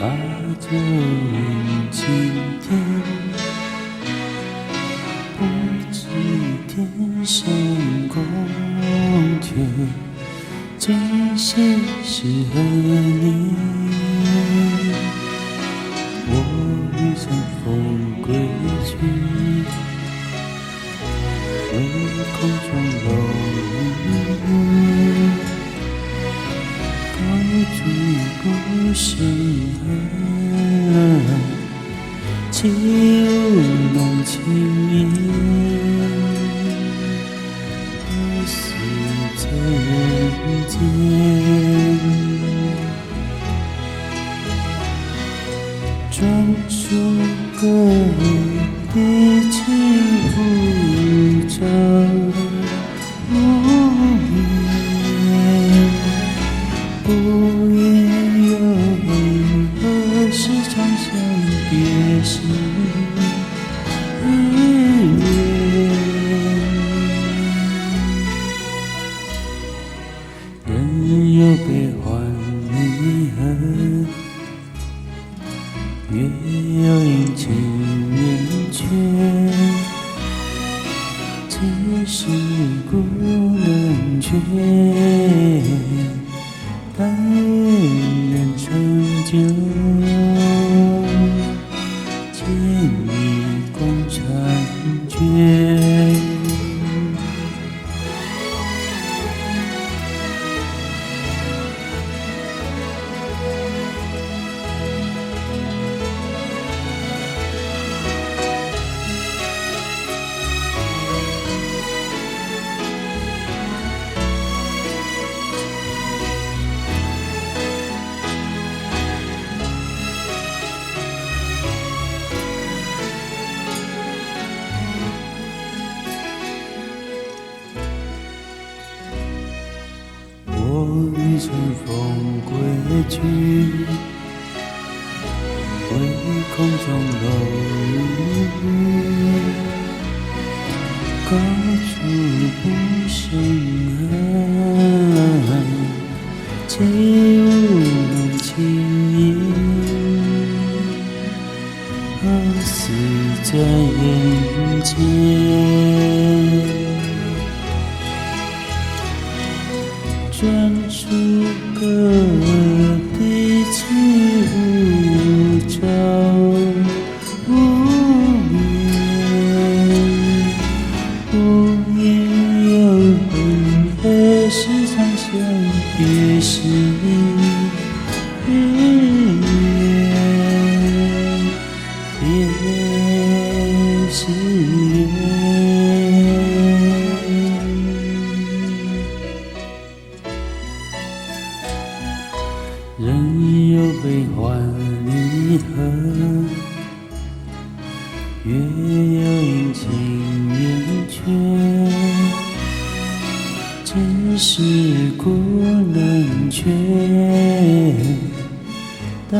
把酒饮今天，不知天上宫阙，今夕是何年？我欲乘风归去，唯空中楼宇，高筑孤身恨，岂有浓情意？何似在人间？专属个别起不着无言，不言有何时长相别时日月？人有悲欢离合，月有阴晴圆缺，今世故能绝，但愿成就，千里共婵娟。我欲乘风归去，唯空中楼宇，高处不胜寒，岂有浓情意？何似在人间？专属个别起无着无言，不言有恨，何时长相别时日月？别时月。人有悲欢离合，月有阴晴圆缺，今世故能绝，但